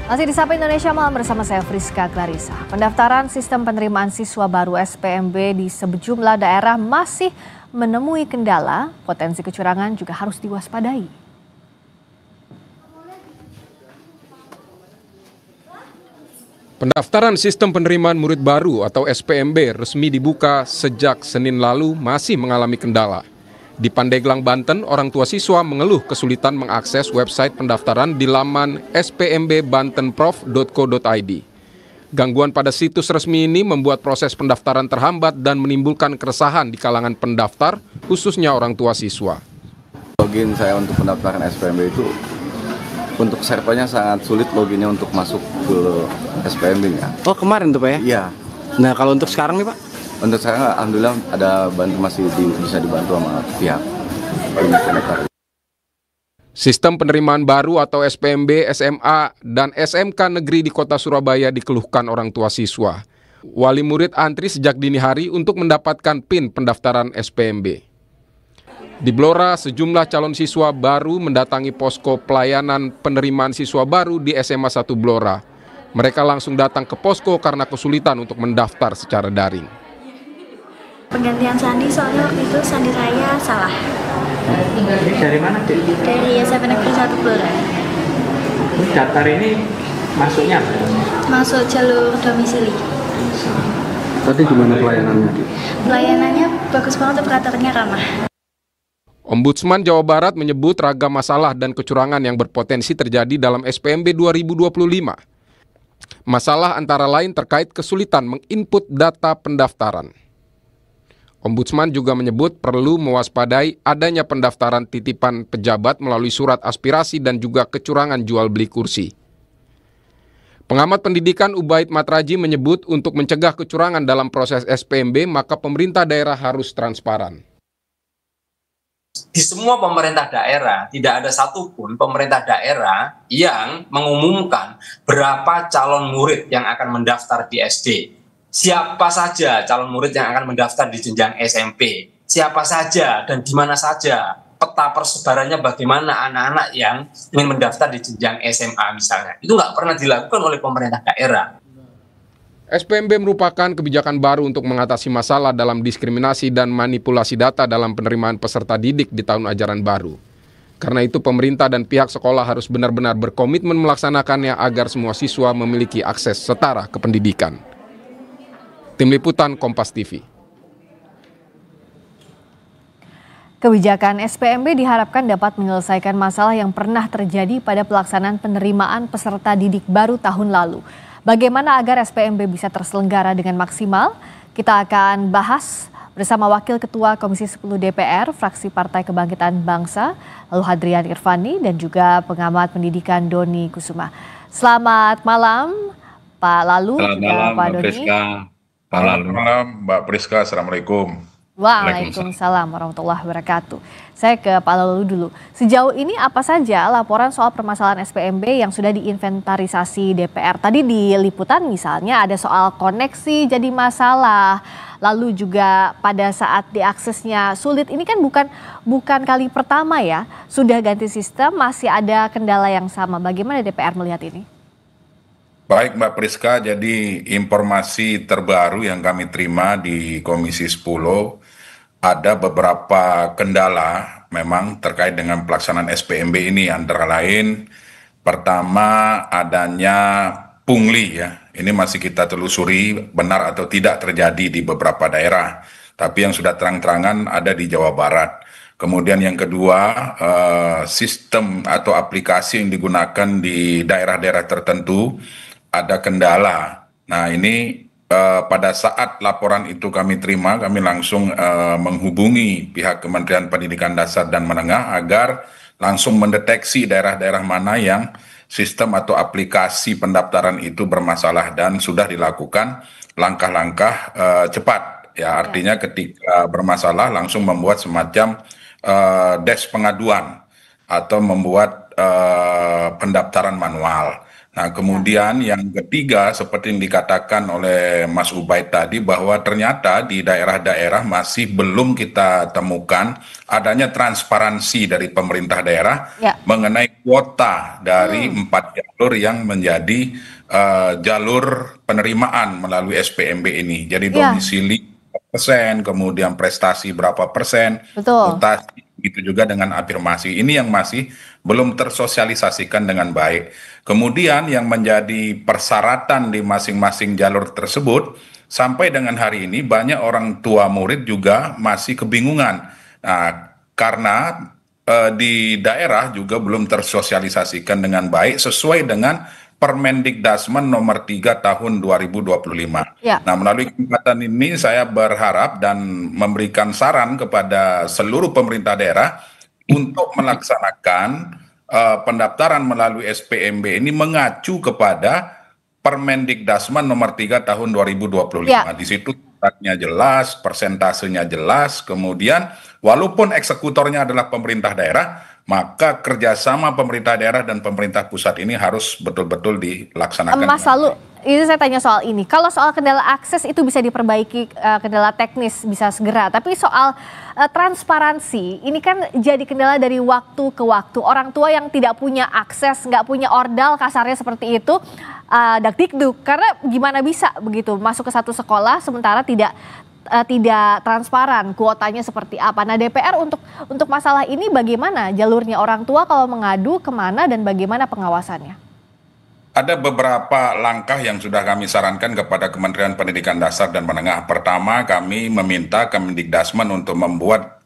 Masih di Sapa Indonesia Malam bersama saya Friska Clarissa. Pendaftaran sistem penerimaan siswa baru SPMB di sejumlah daerah masih menemui kendala, potensi kecurangan juga harus diwaspadai. Pendaftaran sistem penerimaan murid baru atau SPMB resmi dibuka sejak Senin lalu masih mengalami kendala. Di Pandeglang, Banten, orang tua siswa mengeluh kesulitan mengakses website pendaftaran di laman spmbbantenprof.co.id. Gangguan pada situs resmi ini membuat proses pendaftaran terhambat dan menimbulkan keresahan di kalangan pendaftar, khususnya orang tua siswa. Login saya untuk pendaftaran SPMB itu, untuk servernya sangat sulit loginnya untuk masuk ke SPMB-nya. Oh, kemarin tuh Pak ya? Iya. Nah, kalau untuk sekarang nih Pak? Untuk saya alhamdulillah ada masih bisa dibantu sama pihak pendaftar. Sistem penerimaan baru atau SPMB, SMA, dan SMK negeri di kota Surabaya dikeluhkan orang tua siswa. Wali murid antri sejak dini hari untuk mendapatkan PIN pendaftaran SPMB. Di Blora, sejumlah calon siswa baru mendatangi posko pelayanan penerimaan siswa baru di SMA 1 Blora. Mereka langsung datang ke posko karena kesulitan untuk mendaftar secara daring. Penggantian sandi, soalnya waktu itu sandi saya salah. Dari mana, Dek? Dari SMA Negeri 1 Blora. Daftar ini masuknya apa? Masuk jalur domisili. Tadi gimana pelayanannya? Pelayanannya bagus banget, operatornya ramah. Ombudsman Jawa Barat menyebut ragam masalah dan kecurangan yang berpotensi terjadi dalam SPMB 2025. Masalah antara lain terkait kesulitan menginput data pendaftaran. Ombudsman juga menyebut perlu mewaspadai adanya pendaftaran titipan pejabat melalui surat aspirasi dan juga kecurangan jual beli kursi. Pengamat pendidikan Ubaid Matraji menyebut untuk mencegah kecurangan dalam proses SPMB maka pemerintah daerah harus transparan. Di semua pemerintah daerah, tidak ada satupun pemerintah daerah yang mengumumkan berapa calon murid yang akan mendaftar di SD. Siapa saja calon murid yang akan mendaftar di jenjang SMP. Siapa saja dan di mana saja. Peta persebarannya bagaimana anak-anak yang ingin mendaftar di jenjang SMA misalnya. Itu nggak pernah dilakukan oleh pemerintah daerah. SPMB merupakan kebijakan baru untuk mengatasi masalah dalam diskriminasi dan manipulasi data dalam penerimaan peserta didik di tahun ajaran baru. Karena itu pemerintah dan pihak sekolah harus benar-benar berkomitmen melaksanakannya agar semua siswa memiliki akses setara ke pendidikan. Tim Liputan Kompas TV. Kebijakan SPMB diharapkan dapat menyelesaikan masalah yang pernah terjadi pada pelaksanaan penerimaan peserta didik baru tahun lalu. Bagaimana agar SPMB bisa terselenggara dengan maksimal? Kita akan bahas bersama Wakil Ketua Komisi 10 DPR, fraksi Partai Kebangkitan Bangsa, lalu Hadrian Irvani, dan juga pengamat pendidikan Doni Kusuma. Selamat malam, Pak Lalu. Selamat malam, Pak Mbak Doni. Priska. Selamat malam, Mbak Priska. Assalamualaikum. Waalaikumsalam warahmatullahi wabarakatuh. Saya ke Pak Lalu dulu. Sejauh ini apa saja laporan soal permasalahan SPMB yang sudah diinventarisasi DPR? Tadi di liputan misalnya ada soal koneksi jadi masalah, lalu juga pada saat diaksesnya sulit. Ini kan bukan kali pertama ya, sudah ganti sistem masih ada kendala yang sama. Bagaimana DPR melihat ini? Baik Mbak Priska, jadi informasi terbaru yang kami terima di Komisi 10, ada beberapa kendala memang terkait dengan pelaksanaan SPMB ini, antara lain pertama adanya pungli ya. Ini masih kita telusuri benar atau tidak terjadi di beberapa daerah, tapi yang sudah terang-terangan ada di Jawa Barat. Kemudian yang kedua, sistem atau aplikasi yang digunakan di daerah-daerah tertentu ada kendala. Nah ini pada saat laporan itu kami terima, kami langsung menghubungi pihak Kementerian Pendidikan Dasar dan Menengah agar langsung mendeteksi daerah-daerah mana yang sistem atau aplikasi pendaftaran itu bermasalah, dan sudah dilakukan langkah-langkah cepat. Ya, artinya ketika bermasalah langsung membuat semacam desk pengaduan atau membuat pendaftaran manual. Nah, kemudian yang ketiga, seperti yang dikatakan oleh Mas Ubaid tadi, bahwa ternyata di daerah-daerah masih belum kita temukan adanya transparansi dari pemerintah daerah mengenai kuota dari 4 jalur yang menjadi jalur penerimaan melalui SPMB ini. Jadi domisili persen, kemudian prestasi berapa persen, mutasi, begitu juga dengan afirmasi. Ini yang masih belum tersosialisasikan dengan baik. Kemudian yang menjadi persyaratan di masing-masing jalur tersebut, sampai dengan hari ini banyak orang tua murid juga masih kebingungan. Nah, karena di daerah juga belum tersosialisasikan dengan baik sesuai dengan Permendikdasmen nomor 3 tahun 2025. Nah, melalui kesempatan ini saya berharap dan memberikan saran kepada seluruh pemerintah daerah untuk melaksanakan pendaftaran melalui SPMB ini mengacu kepada Permendikdasmen nomor 3 tahun 2025. Di situ syaratnya jelas, persentasenya jelas, kemudian walaupun eksekutornya adalah pemerintah daerah, maka kerjasama pemerintah daerah dan pemerintah pusat ini harus betul-betul dilaksanakan. Mas, lalu ini saya tanya soal ini. Kalau soal kendala akses itu bisa diperbaiki, kendala teknis bisa segera. Tapi soal transparansi, ini kan jadi kendala dari waktu ke waktu. Orang tua yang tidak punya akses, nggak punya ordal, kasarnya seperti itu, dakdikduk. Karena gimana bisa begitu masuk ke satu sekolah sementara tidak transparan kuotanya seperti apa. Nah, DPR untuk masalah ini bagaimana jalurnya, orang tua kalau mengadu kemana dan bagaimana pengawasannya? Ada beberapa langkah yang sudah kami sarankan kepada Kementerian Pendidikan Dasar dan Menengah. Pertama, kami meminta Kemendikdasmen untuk membuat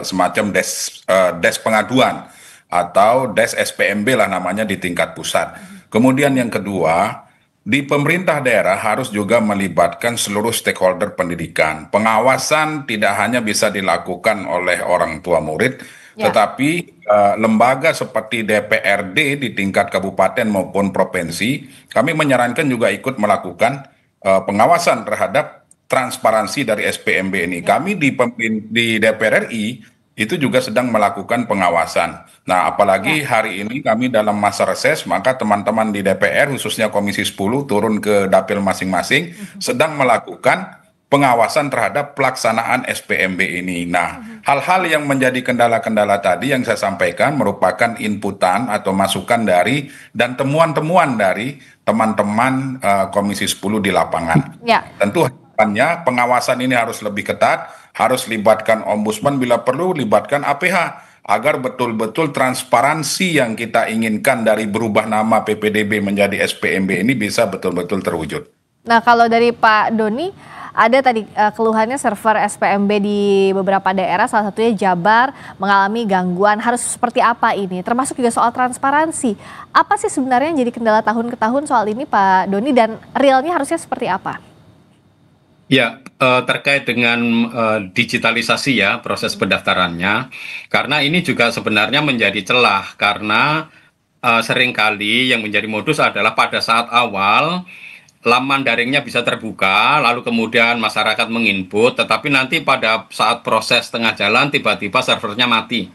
semacam des pengaduan atau des SPMB lah namanya di tingkat pusat. Kemudian yang kedua, di pemerintah daerah harus juga melibatkan seluruh stakeholder pendidikan. Pengawasan tidak hanya bisa dilakukan oleh orang tua murid, tetapi lembaga seperti DPRD di tingkat kabupaten maupun provinsi, kami menyarankan juga ikut melakukan pengawasan terhadap transparansi dari SPMB ini. Kami di DPR RI itu juga sedang melakukan pengawasan. Nah, apalagi hari ini kami dalam masa reses, maka teman-teman di DPR, khususnya Komisi 10, turun ke dapil masing-masing, sedang melakukan pengawasan terhadap pelaksanaan SPMB ini. Nah, hal-hal yang menjadi kendala-kendala tadi yang saya sampaikan merupakan inputan atau masukan dari dan temuan-temuan dari teman-teman Komisi 10 di lapangan. Tentu harapannya pengawasan ini harus lebih ketat, harus libatkan ombudsman, bila perlu libatkan APH, agar betul-betul transparansi yang kita inginkan dari berubah nama PPDB menjadi SPMB ini bisa betul-betul terwujud. Nah, kalau dari Pak Doni, ada tadi keluhannya server SPMB di beberapa daerah, salah satunya Jabar, mengalami gangguan. Harus seperti apa ini? Termasuk juga soal transparansi. Apa sih sebenarnya yang jadi kendala tahun ke tahun soal ini, Pak Doni, dan realnya harusnya seperti apa? Ya, terkait dengan digitalisasi ya proses pendaftarannya, karena ini juga sebenarnya menjadi celah karena seringkali yang menjadi modus adalah pada saat awal laman daringnya bisa terbuka, lalu kemudian masyarakat menginput, tetapi nanti pada saat proses tengah jalan tiba-tiba servernya mati.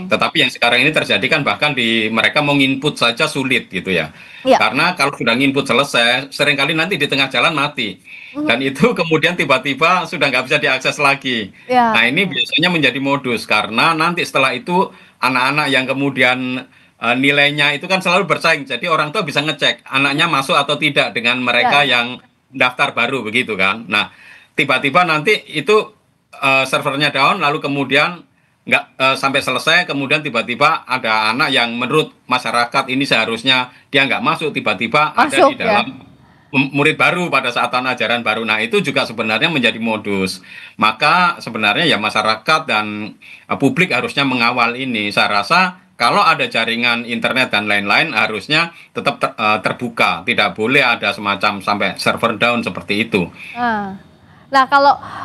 Tetapi yang sekarang ini terjadi kan bahkan mereka mau nginput saja sulit gitu ya. Karena kalau sudah nginput selesai, seringkali nanti di tengah jalan mati. Dan itu kemudian tiba-tiba sudah nggak bisa diakses lagi. Nah, ini biasanya menjadi modus karena nanti setelah itu anak-anak yang kemudian nilainya itu kan selalu bersaing, jadi orang tua bisa ngecek anaknya masuk atau tidak dengan mereka yang daftar baru begitu kan. Nah, tiba-tiba nanti itu servernya down, lalu kemudian nggak sampai selesai, kemudian tiba-tiba ada anak yang menurut masyarakat ini seharusnya dia nggak masuk, tiba-tiba ada di dalam murid baru pada saat tahun ajaran baru. Nah, itu juga sebenarnya menjadi modus. Maka sebenarnya ya masyarakat dan publik harusnya mengawal ini. Saya rasa kalau ada jaringan internet dan lain-lain harusnya tetap terbuka, tidak boleh ada semacam sampai server down seperti itu. Nah,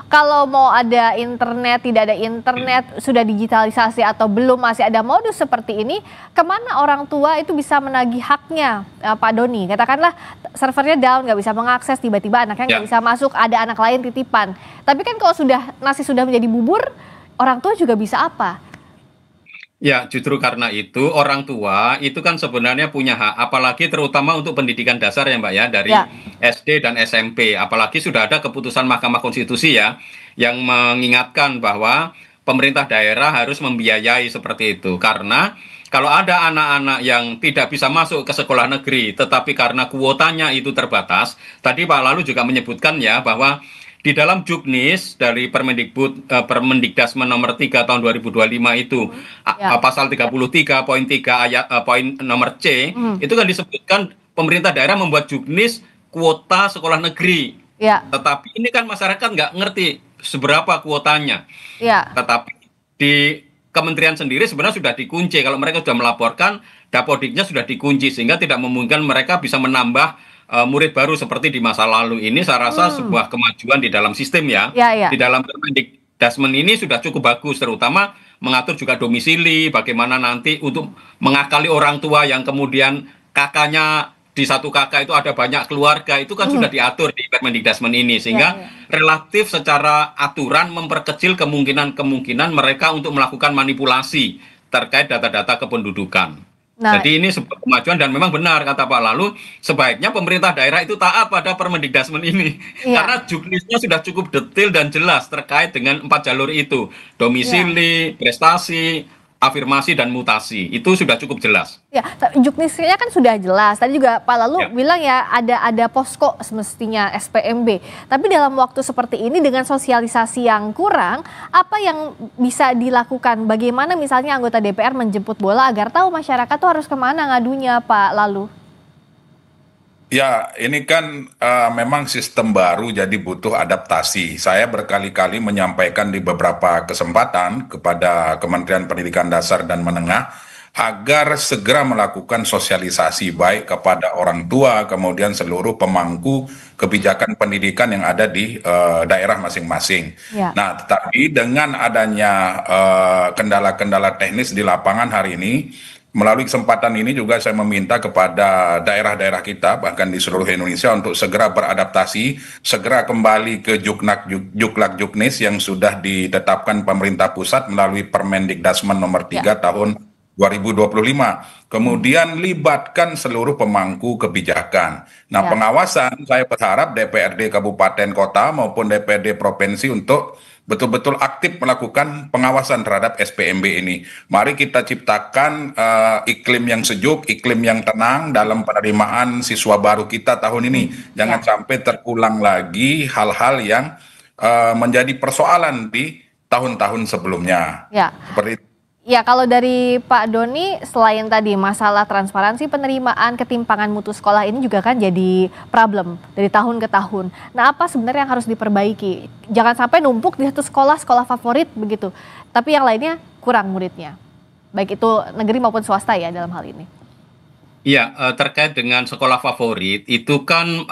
kalau mau ada internet, tidak ada internet, sudah digitalisasi atau belum, masih ada modus seperti ini, kemana orang tua itu bisa menagih haknya, Pak Doni? Katakanlah servernya down, nggak bisa mengakses, tiba-tiba anaknya nggak bisa masuk, ada anak lain titipan. Tapi kan kalau nasi sudah menjadi bubur, orang tua juga bisa apa? Ya, justru karena itu orang tua itu kan sebenarnya punya hak, apalagi terutama untuk pendidikan dasar ya Mbak ya, dari Ya, SD dan SMP. Apalagi sudah ada keputusan Mahkamah Konstitusi ya, yang mengingatkan bahwa pemerintah daerah harus membiayai seperti itu. Karena kalau ada anak-anak yang tidak bisa masuk ke sekolah negeri, tetapi karena kuotanya itu terbatas, tadi Pak Lalu juga menyebutkan ya bahwa di dalam Juknis dari Permendikdasmen nomor 3 tahun 2025 itu ya, pasal 33 poin 3 ayat poin nomor C itu kan disebutkan pemerintah daerah membuat Juknis kuota sekolah negeri. ya, Tetapi ini kan masyarakat nggak ngerti seberapa kuotanya. ya, Tetapi di kementerian sendiri sebenarnya sudah dikunci. Kalau mereka sudah melaporkan, dapodiknya sudah dikunci sehingga tidak memungkinkan mereka bisa menambah murid baru seperti di masa lalu ini. Saya rasa sebuah kemajuan di dalam sistem ya. ya, ya, Di dalam Permendikdasmen ini sudah cukup bagus, terutama mengatur juga domisili, bagaimana nanti untuk mengakali orang tua yang kemudian kakaknya di satu kakak itu ada banyak keluarga, itu kan sudah diatur di Permendikdasmen ini, sehingga ya. relatif secara aturan memperkecil kemungkinan-kemungkinan mereka untuk melakukan manipulasi terkait data-data kependudukan. Nah, Jadi ini sebuah kemajuan dan memang benar kata Pak Lalu, sebaiknya pemerintah daerah itu taat pada Permendikdasmen ini. iya, Karena juknisnya sudah cukup detail dan jelas terkait dengan 4 jalur itu. iya. Domisili, prestasi, afirmasi, dan mutasi. Itu sudah cukup jelas. Ya, juknisnya kan sudah jelas. Tadi juga Pak Lalu Ya. bilang ya ada posko semestinya SPMB. Tapi dalam waktu seperti ini dengan sosialisasi yang kurang, apa yang bisa dilakukan? Bagaimana misalnya anggota DPR menjemput bola agar tahu masyarakat tuh harus kemana ngadunya, Pak Lalu? Ya, ini kan memang sistem baru jadi butuh adaptasi. Saya berkali-kali menyampaikan di beberapa kesempatan kepada Kementerian Pendidikan Dasar dan Menengah agar segera melakukan sosialisasi baik kepada orang tua, kemudian seluruh pemangku kebijakan pendidikan yang ada di daerah masing-masing. Ya, Nah, tetapi dengan adanya kendala-kendala teknis di lapangan hari ini, melalui kesempatan ini juga saya meminta kepada daerah-daerah kita, bahkan di seluruh Indonesia, untuk segera beradaptasi, segera kembali ke Juklak Juknis yang sudah ditetapkan pemerintah pusat melalui Permendikdasmen nomor 3 tahun 2025. Kemudian libatkan seluruh pemangku kebijakan. Nah, ya, pengawasan saya berharap DPRD Kabupaten Kota maupun DPRD Provinsi untuk betul-betul aktif melakukan pengawasan terhadap SPMB ini. Mari kita ciptakan iklim yang sejuk, iklim yang tenang dalam penerimaan siswa baru kita tahun ini. Jangan sampai terulang lagi hal-hal yang menjadi persoalan di tahun-tahun sebelumnya. ya. Seperti itu. Ya, kalau dari Pak Doni, selain tadi masalah transparansi penerimaan ketimpangan mutu sekolah ini juga kan jadi problem dari tahun ke tahun. Nah, apa sebenarnya yang harus diperbaiki? Jangan sampai numpuk di satu sekolah, sekolah favorit begitu. Tapi yang lainnya kurang muridnya. Baik itu negeri maupun swasta ya dalam hal ini. Iya, terkait dengan sekolah favorit, itu kan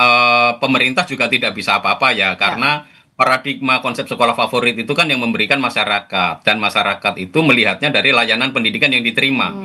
pemerintah juga tidak bisa apa-apa ya, karena paradigma konsep sekolah favorit itu kan yang memberikan masyarakat, dan masyarakat itu melihatnya dari layanan pendidikan yang diterima.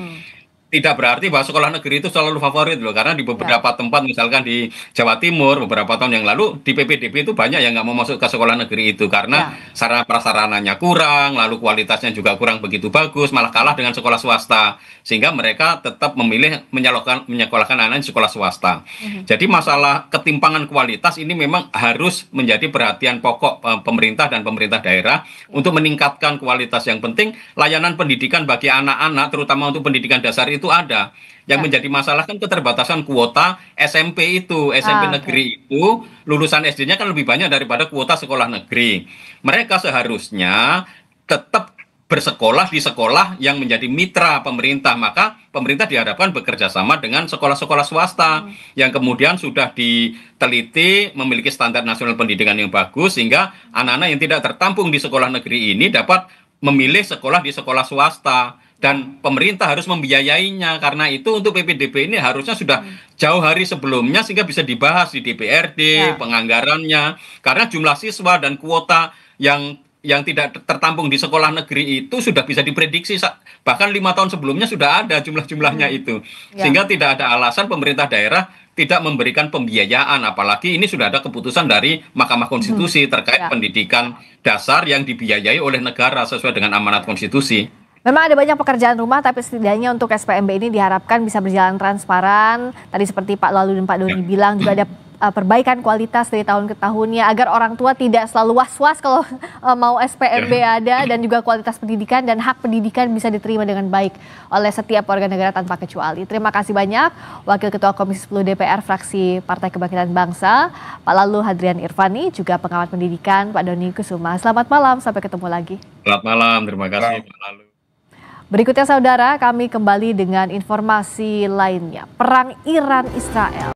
Tidak berarti bahwa sekolah negeri itu selalu favorit loh, karena di beberapa tempat misalkan di Jawa Timur beberapa tahun yang lalu di PPDB itu banyak yang nggak mau masuk ke sekolah negeri itu karena sarana prasarananya kurang, lalu kualitasnya juga kurang begitu bagus, malah kalah dengan sekolah swasta, sehingga mereka tetap memilih menyekolahkan anak di sekolah swasta. Jadi masalah ketimpangan kualitas ini memang harus menjadi perhatian pokok pemerintah dan pemerintah daerah untuk meningkatkan kualitas. Yang penting layanan pendidikan bagi anak-anak, terutama untuk pendidikan dasar itu ada. Yang menjadi masalah kan keterbatasan kuota SMP itu. SMP negeri itu lulusan SD-nya kan lebih banyak daripada kuota sekolah negeri. Mereka seharusnya tetap bersekolah di sekolah yang menjadi mitra pemerintah. Maka pemerintah diharapkan bekerja sama dengan sekolah-sekolah swasta yang kemudian sudah diteliti memiliki standar nasional pendidikan yang bagus, sehingga anak-anak yang tidak tertampung di sekolah negeri ini dapat memilih sekolah di sekolah swasta. Dan pemerintah harus membiayainya. Karena itu untuk PPDB ini harusnya sudah jauh hari sebelumnya sehingga bisa dibahas di DPRD, penganggarannya. Karena jumlah siswa dan kuota yang tidak tertampung di sekolah negeri itu sudah bisa diprediksi. Bahkan 5 tahun sebelumnya sudah ada jumlah-jumlahnya itu. Sehingga tidak ada alasan pemerintah daerah tidak memberikan pembiayaan. Apalagi ini sudah ada keputusan dari Mahkamah Konstitusi terkait pendidikan dasar yang dibiayai oleh negara sesuai dengan amanat konstitusi. Memang ada banyak pekerjaan rumah, tapi setidaknya untuk SPMB ini diharapkan bisa berjalan transparan. Tadi seperti Pak Lalu dan Pak Doni bilang, juga ada perbaikan kualitas dari tahun ke tahunnya agar orang tua tidak selalu was-was kalau mau SPMB ada, dan juga kualitas pendidikan dan hak pendidikan bisa diterima dengan baik oleh setiap warga negara tanpa kecuali. Terima kasih banyak Wakil Ketua Komisi 10 DPR fraksi Partai Kebangkitan Bangsa, Pak Lalu Hadrian Irvani, juga pengamat pendidikan Pak Doni Kusuma. Selamat malam, sampai ketemu lagi. Selamat malam, terima kasih Pak Lalu. Berikutnya saudara, kami kembali dengan informasi lainnya. Perang Iran-Israel.